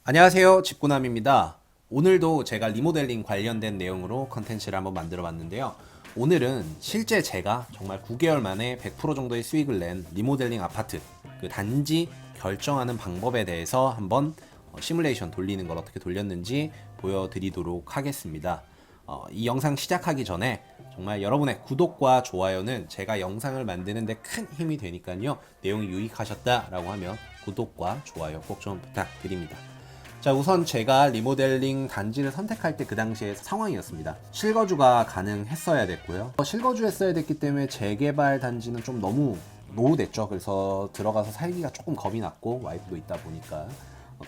안녕하세요, 집구남입니다. 오늘도 제가 리모델링 관련된 내용으로 컨텐츠를 한번 만들어 봤는데요. 오늘은 실제 제가 정말 9개월 만에 100% 정도의 수익을 낸 리모델링 아파트 그 단지 결정하는 방법에 대해서 한번 시뮬레이션 돌리는 걸 어떻게 돌렸는지 보여드리도록 하겠습니다. 이 영상 시작하기 전에 정말 여러분의 구독과 좋아요는 제가 영상을 만드는데 큰 힘이 되니까요. 내용이 유익하셨다라고 하면 구독과 좋아요 꼭 좀 부탁드립니다. 자, 우선 제가 리모델링 단지를 선택할 때 그 당시의 상황이었습니다. 실거주가 가능했어야 됐고요. 실거주 했어야 됐기 때문에 재개발 단지는 좀 너무 노후됐죠. 그래서 들어가서 살기가 조금 겁이 났고, 와이프도 있다 보니까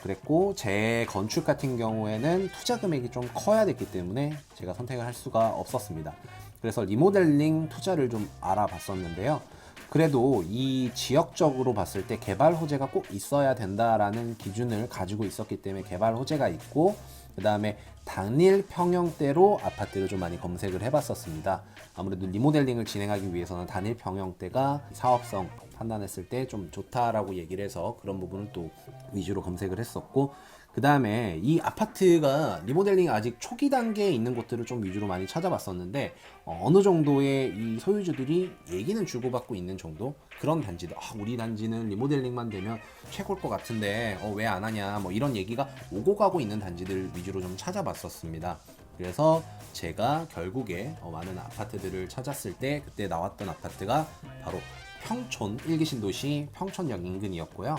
그랬고, 재건축 같은 경우에는 투자 금액이 좀 커야 됐기 때문에 제가 선택을 할 수가 없었습니다. 그래서 리모델링 투자를 좀 알아봤었는데요. 그래도 이 지역적으로 봤을 때 개발 호재가 꼭 있어야 된다라는 기준을 가지고 있었기 때문에 개발 호재가 있고, 그 다음에 단일 평형대로 아파트를 좀 많이 검색을 해봤었습니다. 아무래도 리모델링을 진행하기 위해서는 단일 평형대가 사업성 판단했을 때 좀 좋다라고 얘기를 해서 그런 부분을 또 위주로 검색을 했었고, 그 다음에 이 아파트가 리모델링 아직 초기 단계에 있는 곳들을 좀 위주로 많이 찾아봤었는데, 어느 정도의 이 소유주들이 얘기는 주고받고 있는 정도 그런 단지들, 우리 단지는 리모델링만 되면 최고일 것 같은데 왜 안 하냐, 뭐 이런 얘기가 오고 가고 있는 단지들 위주로 좀 찾아봤었습니다. 그래서 제가 결국에 많은 아파트들을 찾았을 때 그때 나왔던 아파트가 바로 평촌 1기 신도시 평촌역 인근이었고요.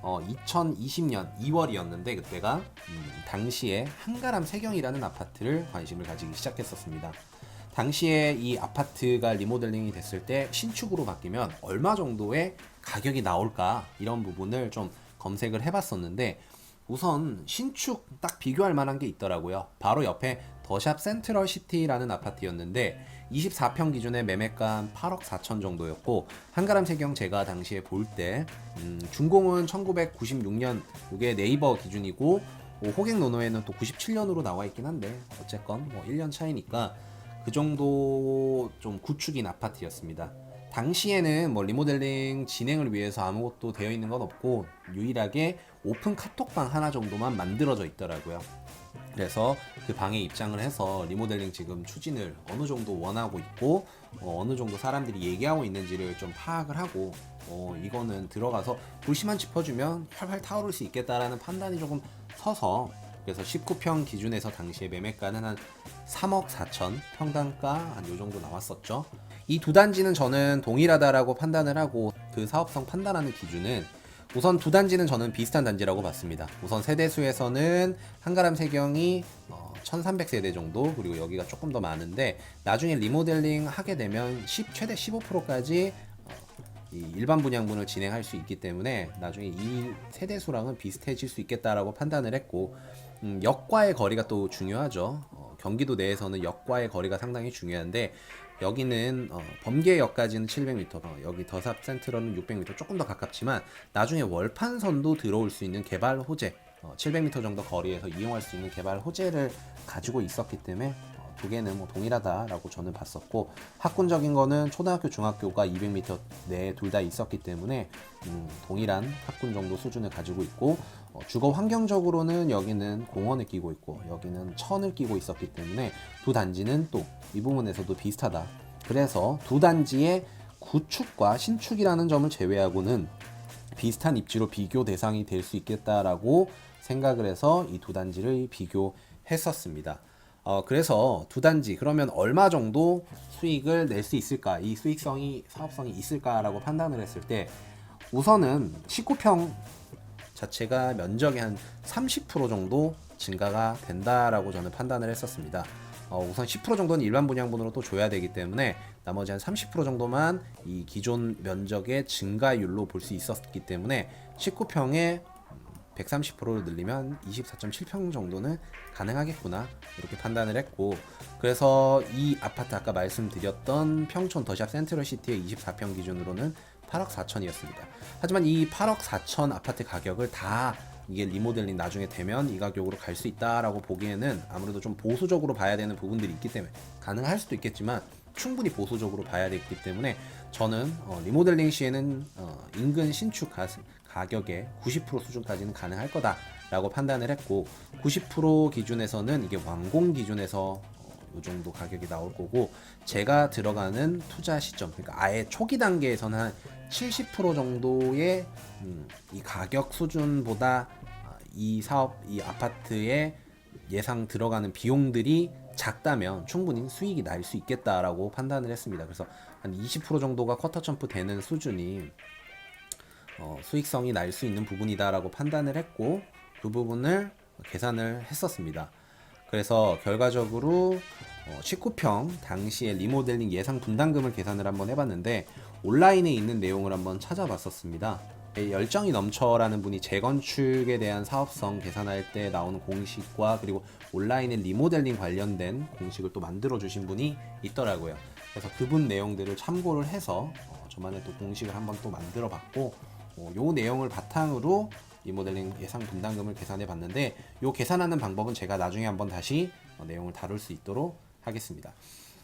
2020년 2월이었는데 그때가 당시에 한가람 세경이라는 아파트를 관심을 가지기 시작했었습니다. 당시에 이 아파트가 리모델링이 됐을 때 신축으로 바뀌면 얼마 정도의 가격이 나올까, 이런 부분을 좀 검색을 해봤었는데, 우선 신축 딱 비교할 만한 게 있더라고요. 바로 옆에 더샵 센트럴 시티라는 아파트였는데 24평 기준의 매매가 8억 4천 정도였고, 한가람 세경 제가 당시에 볼 때 준공은 1996년, 이게 네이버 기준이고 호갱 노노에는 또 97년으로 나와 있긴 한데 어쨌건 뭐 1년 차이니까 그 정도 좀 구축인 아파트였습니다. 당시에는 뭐 리모델링 진행을 위해서 아무것도 되어 있는 건 없고 유일하게 오픈 카톡방 하나 정도만 만들어져 있더라고요. 그래서 그 방에 입장을 해서 리모델링 지금 추진을 어느 정도 원하고 있고 어느 정도 사람들이 얘기하고 있는지를 좀 파악을 하고 이거는 들어가서 불씨만 짚어주면 활활 타오를 수 있겠다라는 판단이 조금 서서, 그래서 19평 기준에서 당시에 매매가는 한 3억 4천, 평당가 한 요 정도 나왔었죠. 이 두 단지는 저는 동일하다라고 판단을 하고, 그 사업성 판단하는 기준은 우선 두 단지는 저는 비슷한 단지라고 봤습니다. 우선 세대수에서는 한가람 세경이 1300세대 정도, 그리고 여기가 조금 더 많은데 나중에 리모델링 하게 되면 최대 15%까지 이 일반 분양분을 진행할 수 있기 때문에 나중에 이 세대수랑은 비슷해질 수 있겠다라고 판단을 했고, 역과의 거리가 또 중요하죠. 경기도 내에서는 역과의 거리가 상당히 중요한데 여기는 범계역까지는 700m, 여기 더샵 센트럴은 600m, 조금 더 가깝지만 나중에 월판선도 들어올 수 있는 개발 호재, 700m 정도 거리에서 이용할 수 있는 개발 호재를 가지고 있었기 때문에 두 개는 뭐 동일하다라고 저는 봤었고, 학군적인 거는 초등학교, 중학교가 200m 내에 둘 다 있었기 때문에 동일한 학군 정도 수준을 가지고 있고, 주거 환경적으로는 여기는 공원을 끼고 있고 여기는 천을 끼고 있었기 때문에 두 단지는 또 이 부분에서도 비슷하다. 그래서 두 단지의 구축과 신축이라는 점을 제외하고는 비슷한 입지로 비교 대상이 될 수 있겠다라고 생각을 해서 이 두 단지를 비교했었습니다. 그래서 두 단지 그러면 얼마 정도 수익을 낼 수 있을까, 이 수익성이, 사업성이 있을까라고 판단을 했을 때 우선은 19평 자체가 면적의 한 30% 정도 증가가 된다라고 저는 판단을 했었습니다. 우선 10% 정도는 일반 분양분으로 또 줘야 되기 때문에 나머지 한 30% 정도만 이 기존 면적의 증가율로 볼 수 있었기 때문에 19평에 130%를 늘리면 24.7평 정도는 가능하겠구나, 이렇게 판단을 했고, 그래서 이 아파트 아까 말씀드렸던 평촌 더샵 센트럴 시티의 24평 기준으로는 8억 4천이었습니다. 하지만 이 8억 4천 아파트 가격을 다 이게 리모델링 나중에 되면 이 가격으로 갈 수 있다라고 보기에는 아무래도 좀 보수적으로 봐야 되는 부분들이 있기 때문에, 가능할 수도 있겠지만 충분히 보수적으로 봐야 되기 때문에 저는 리모델링 시에는 인근 신축 가격의 90% 수준까지는 가능할 거다 라고 판단을 했고, 90% 기준에서는 이게 완공 기준에서 이 정도 가격이 나올 거고, 제가 들어가는 투자 시점, 그러니까 아예 초기 단계에서는 한 70% 정도의 이 가격 수준보다 이 사업, 이 아파트의 예상 들어가는 비용들이 작다면 충분히 수익이 날 수 있겠다라고 판단을 했습니다. 그래서 한 20% 정도가 쿼터 점프 되는 수준이 수익성이 날 수 있는 부분이다라고 판단을 했고, 그 부분을 계산을 했었습니다. 그래서 결과적으로 19평 당시에 리모델링 예상 분담금을 계산을 한번 해봤는데, 온라인에 있는 내용을 한번 찾아봤었습니다. 열정이 넘쳐라는 분이 재건축에 대한 사업성 계산할 때 나오는 공식과, 그리고 온라인에 리모델링 관련된 공식을 또 만들어 주신 분이 있더라고요. 그래서 그분 내용들을 참고를 해서 저만의 또 공식을 한번 또 만들어 봤고, 요 내용을 바탕으로 리모델링 예상 분담금을 계산해 봤는데, 요 계산하는 방법은 제가 나중에 한번 다시 내용을 다룰 수 있도록 하겠습니다.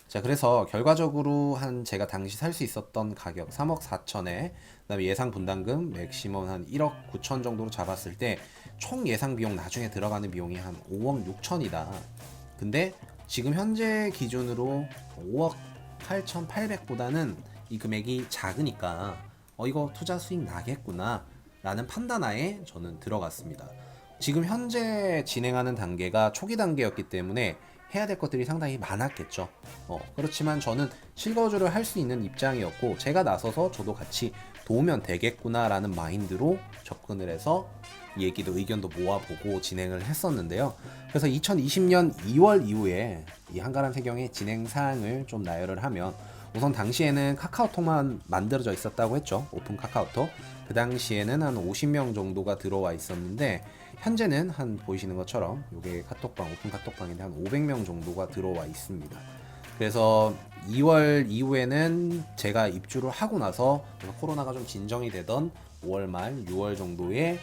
자, 그래서 결과적으로 한 제가 당시 살 수 있었던 가격 3억 4천에, 그다음에 예상 분담금 맥시멈 한 1억 9천 정도로 잡았을 때 총 예상 비용 나중에 들어가는 비용이 한 5억 6천이다. 근데 지금 현재 기준으로 5억 8,800보다는 이 금액이 작으니까 이거 투자 수익 나겠구나 라는 판단하에 저는 들어갔습니다. 지금 현재 진행하는 단계가 초기 단계였기 때문에 해야 될 것들이 상당히 많았겠죠. 그렇지만 저는 실거주를 할 수 있는 입장이었고, 제가 나서서 저도 같이 도우면 되겠구나 라는 마인드로 접근을 해서 얘기도 의견도 모아보고 진행을 했었는데요. 그래서 2020년 2월 이후에 이 한가람 세경의 진행 사항을 좀 나열을 하면, 우선 당시에는 카카오톡만 만들어져 있었다고 했죠. 오픈 카카오톡. 그 당시에는 한 50명 정도가 들어와 있었는데, 현재는 한 보이시는 것처럼 이게 카톡방, 오픈 카톡방인데 한 500명 정도가 들어와 있습니다. 그래서 2월 이후에는 제가 입주를 하고 나서 코로나가 좀 진정이 되던 5월 말 6월 정도에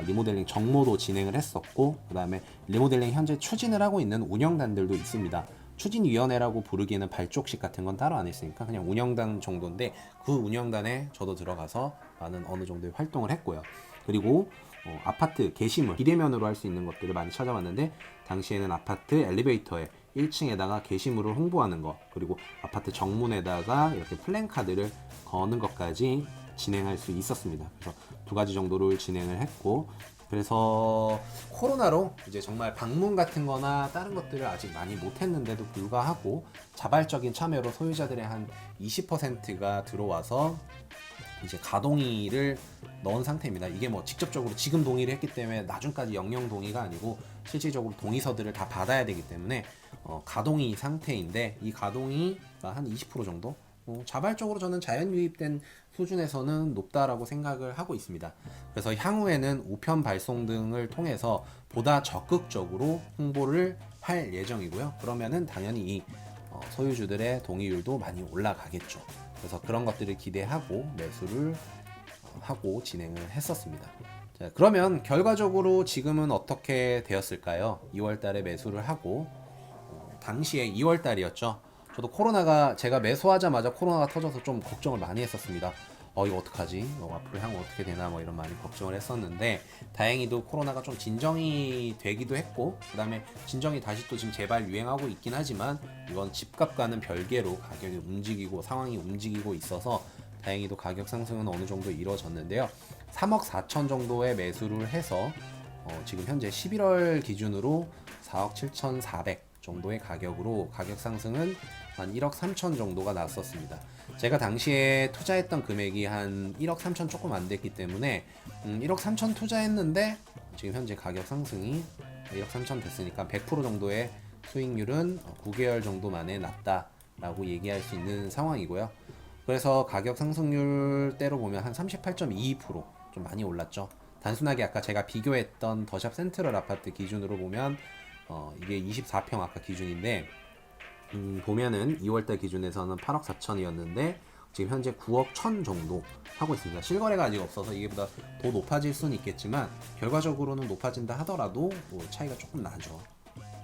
리모델링 정모도 진행을 했었고, 그 다음에 리모델링 현재 추진을 하고 있는 운영단들도 있습니다. 추진위원회라고 부르기에는 발족식 같은 건 따로 안 했으니까 그냥 운영단 정도인데, 그 운영단에 저도 들어가서 많은 어느 정도의 활동을 했고요. 그리고 아파트 게시물, 비대면으로 할 수 있는 것들을 많이 찾아봤는데, 당시에는 아파트 엘리베이터에 1층에다가 게시물을 홍보하는 것, 그리고 아파트 정문에다가 이렇게 플랜카드를 거는 것까지 진행할 수 있었습니다. 그래서 두 가지 정도를 진행을 했고, 그래서 코로나로 이제 정말 방문 같은 거나 다른 것들을 아직 많이 못했는데도 불구하고 자발적인 참여로 소유자들의 한 20%가 들어와서 이제 가동일을 넣은 상태입니다. 이게 뭐 직접적으로 지금 동의를 했기 때문에 나중까지 영영 동의가 아니고, 실질적으로 동의서들을 다 받아야 되기 때문에 가동이 상태인데, 이 가동이가 한 20% 정도? 자발적으로 저는 자연 유입된 수준에서는 높다라고 생각을 하고 있습니다. 그래서 향후에는 우편 발송 등을 통해서 보다 적극적으로 홍보를 할 예정이고요. 그러면은 당연히 이 소유주들의 동의율도 많이 올라가겠죠. 그래서 그런 것들을 기대하고 매수를 하고 진행을 했었습니다. 자, 그러면 결과적으로 지금은 어떻게 되었을까요? 2월 달에 매수를 하고, 당시에 2월 달이었죠. 저도 코로나가, 제가 매수하자마자 코로나가 터져서 좀 걱정을 많이 했었습니다. 이거 어떡하지? 앞으로 향후 어떻게 되나 이런 많이 걱정을 했었는데, 다행히도 코로나가 좀 진정이 되기도 했고, 그 다음에 진정이 다시 또 지금 재발 유행하고 있긴 하지만, 이건 집값과는 별개로 가격이 움직이고 상황이 움직이고 있어서 다행히도 가격 상승은 어느 정도 이루어졌는데요. 3억 4천 정도의 매수를 해서 지금 현재 11월 기준으로 4억 7,400 정도의 가격으로 가격 상승은 한 1억 3천 정도가 났었습니다. 제가 당시에 투자했던 금액이 한 1억 3천 조금 안 됐기 때문에 1억 3천 투자했는데 지금 현재 가격 상승이 1억 3천 됐으니까 100% 정도의 수익률은 9개월 정도 만에 났다라고 얘기할 수 있는 상황이고요. 그래서 가격 상승률 때로 보면 한 38.22%좀 많이 올랐죠. 단순하게 아까 제가 비교했던 더샵 센트럴 아파트 기준으로 보면 이게 24평 아까 기준인데, 보면은 2월달 기준에서는 8억 4천이었는데 지금 현재 9억 1천 정도 하고 있습니다. 실거래가 아직 없어서 이게보다 더 높아질 수는 있겠지만, 결과적으로는 높아진다 하더라도 차이가 조금 나죠.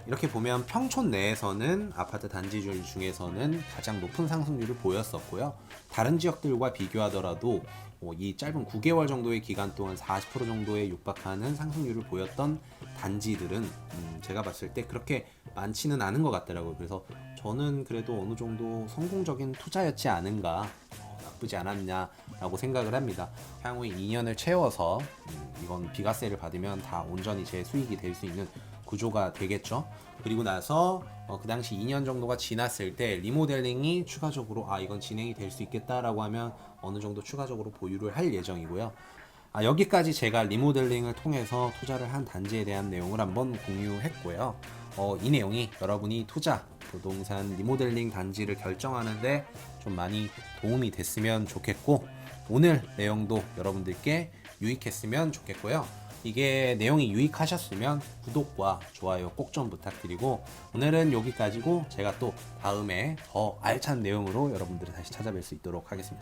이렇게 보면 평촌 내에서는 아파트 단지들 중에서는 가장 높은 상승률을 보였었고요. 다른 지역들과 비교하더라도 이 짧은 9개월 정도의 기간 동안 40% 정도에 육박하는 상승률을 보였던 단지들은 제가 봤을 때 그렇게 많지는 않은 것 같더라고요. 그래서 저는 그래도 어느 정도 성공적인 투자였지 않은가, 나쁘지 않았냐라고 생각을 합니다. 향후에 2년을 채워서 이건 비과세를 받으면 다 온전히 제 수익이 될 수 있는 구조가 되겠죠. 그리고 나서 그 당시 2년 정도가 지났을 때 리모델링이 추가적으로 이건 진행이 될 수 있겠다라고 하면 어느 정도 추가적으로 보유를 할 예정이고요. 여기까지 제가 리모델링을 통해서 투자를 한 단지에 대한 내용을 한번 공유했고요. 이 내용이 여러분이 투자, 부동산 리모델링 단지를 결정하는데 좀 많이 도움이 됐으면 좋겠고, 오늘 내용도 여러분들께 유익했으면 좋겠고요. 이게 내용이 유익하셨으면 구독과 좋아요 꼭 좀 부탁드리고, 오늘은 여기까지고 제가 또 다음에 더 알찬 내용으로 여러분들을 다시 찾아뵐 수 있도록 하겠습니다.